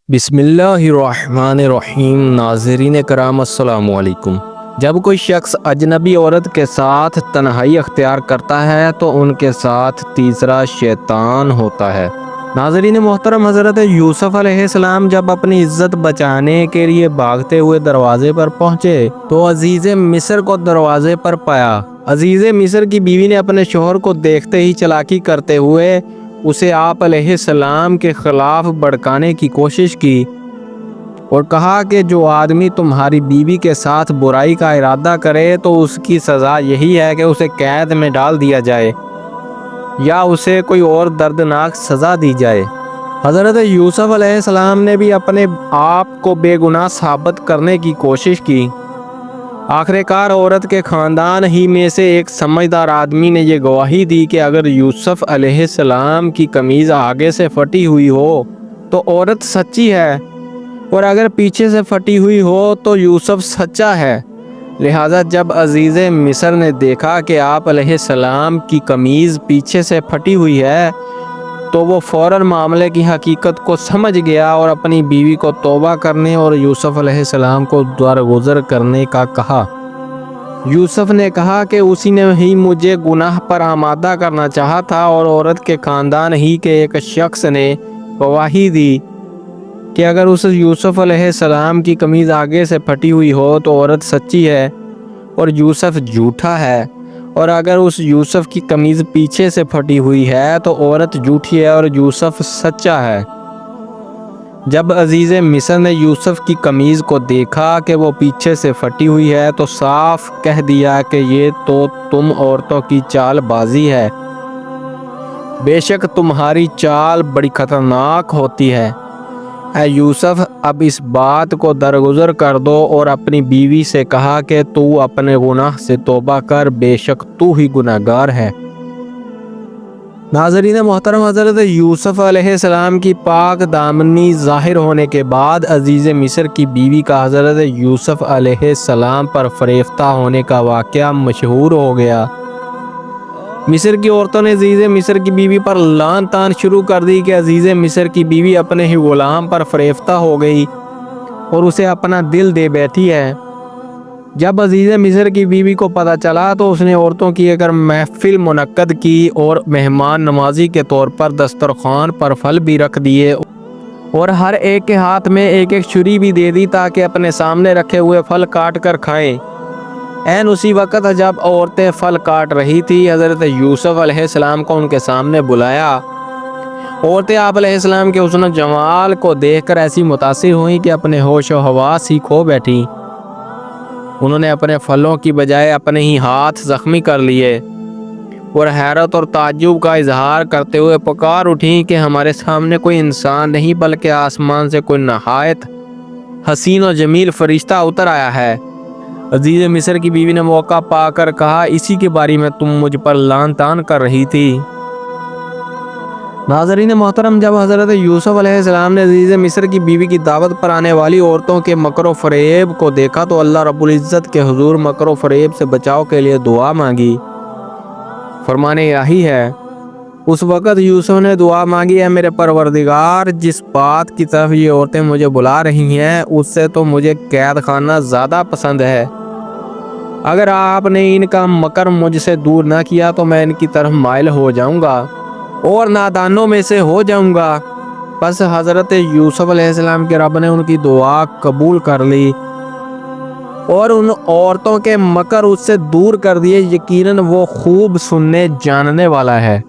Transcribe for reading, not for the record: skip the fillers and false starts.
بسم اللہ الرحمن الرحیم۔ ناظرین کرام السلام علیکم۔ جب کوئی شخص اجنبی عورت کے ساتھ تنہائی اختیار کرتا ہے تو ان کے ساتھ تیسرا شیطان ہوتا ہے۔ ناظرین محترم، حضرت یوسف علیہ السلام جب اپنی عزت بچانے کے لیے بھاگتے ہوئے دروازے پر پہنچے تو عزیز مصر کو دروازے پر پایا۔ عزیز مصر کی بیوی نے اپنے شوہر کو دیکھتے ہی چالاکی کرتے ہوئے اسے آپ علیہ السلام کے خلاف بھڑکانے کی کوشش کی اور کہا کہ جو آدمی تمہاری بیوی کے ساتھ برائی کا ارادہ کرے تو اس کی سزا یہی ہے کہ اسے قید میں ڈال دیا جائے یا اسے کوئی اور دردناک سزا دی جائے۔ حضرت یوسف علیہ السلام نے بھی اپنے آپ کو بے گناہ ثابت کرنے کی کوشش کی۔ آخر کار عورت کے خاندان ہی میں سے ایک سمجھدار آدمی نے یہ گواہی دی کہ اگر یوسف علیہ السلام کی قمیض آگے سے پھٹی ہوئی ہو تو عورت سچی ہے، اور اگر پیچھے سے پھٹی ہوئی ہو تو یوسف سچا ہے۔ لہٰذا جب عزیز مصر نے دیکھا کہ آپ علیہ السلام کی قمیض پیچھے سے پھٹی ہوئی ہے تو وہ فوراً معاملے کی حقیقت کو سمجھ گیا اور اپنی بیوی کو توبہ کرنے اور یوسف علیہ السلام کو درگزر کرنے کا کہا۔ یوسف نے کہا کہ اسی نے ہی مجھے گناہ پر آمادہ کرنا چاہا تھا، اور عورت کے خاندان ہی کے ایک شخص نے گواہی دی کہ اگر اس یوسف علیہ السلام کی قمیض آگے سے پھٹی ہوئی ہو تو عورت سچی ہے اور یوسف جھوٹا ہے، اور اگر اس یوسف کی قمیض پیچھے سے پھٹی ہوئی ہے تو عورت جھوٹی ہے اور یوسف سچا ہے۔ جب عزیز مصر نے یوسف کی قمیض کو دیکھا کہ وہ پیچھے سے پھٹی ہوئی ہے تو صاف کہہ دیا کہ یہ تو تم عورتوں کی چال بازی ہے، بے شک تمہاری چال بڑی خطرناک ہوتی ہے۔ اے یوسف، اب اس بات کو درگزر کر دو اور اپنی بیوی سے کہا کہ تو اپنے گناہ سے توبہ کر، بے شک تو ہی گناہگار ہے۔ ناظرین محترم، حضرت یوسف علیہ السلام کی پاک دامنی ظاہر ہونے کے بعد عزیز مصر کی بیوی کا حضرت یوسف علیہ السلام پر فریفتہ ہونے کا واقعہ مشہور ہو گیا۔ مصر کی عورتوں نے عزیز مصر کی بیوی پر لعن طعن شروع کر دی کہ عزیز مصر کی بیوی اپنے ہی غلام پر فریفتہ ہو گئی اور اسے اپنا دل دے بیٹھی ہے۔ جب عزیز مصر کی بیوی کو پتہ چلا تو اس نے عورتوں کی ایک محفل منعقد کی اور مہمان نوازی کے طور پر دسترخوان پر پھل بھی رکھ دیے اور ہر ایک کے ہاتھ میں ایک ایک چھری بھی دے دی تاکہ اپنے سامنے رکھے ہوئے پھل کاٹ کر کھائیں۔ عین اسی وقت جب عورتیں پھل کاٹ رہی تھی، حضرت یوسف علیہ السلام کو ان کے سامنے بلایا۔ عورتیں آپ علیہ السلام کے حسن و جمال کو دیکھ کر ایسی متاثر ہوئیں کہ اپنے ہوش و حواس ہی کھو بیٹھیں۔ انہوں نے اپنے پھلوں کی بجائے اپنے ہی ہاتھ زخمی کر لیے اور حیرت اور تعجب کا اظہار کرتے ہوئے پکار اٹھیں کہ ہمارے سامنے کوئی انسان نہیں بلکہ آسمان سے کوئی نہایت حسین و جمیل فرشتہ اتر آیا ہے۔ عزیز مصر کی بیوی نے موقع پا کر کہا، اسی کے بارے میں تم مجھ پر لعن طعن کر رہی تھی۔ ناظرین محترم، جب حضرت یوسف علیہ السلام نے عزیز مصر کی بیوی کی دعوت پر آنے والی عورتوں کے مکر و فریب کو دیکھا تو اللہ رب العزت کے حضور مکر و فریب سے بچاؤ کے لیے دعا مانگی۔ فرمان الہی ہے، اس وقت یوسف نے دعا مانگی، اے میرے پروردگار، جس بات کی طرف یہ عورتیں مجھے بلا رہی ہیں اس سے تو مجھے قید خانہ زیادہ پسند ہے۔ اگر آپ نے ان کا مکر مجھ سے دور نہ کیا تو میں ان کی طرف مائل ہو جاؤں گا اور نادانوں میں سے ہو جاؤں گا۔ بس حضرت یوسف علیہ السلام کے رب نے ان کی دعا قبول کر لی اور ان عورتوں کے مکر اس سے دور کر دیے۔ یقیناً وہ خوب سننے جاننے والا ہے۔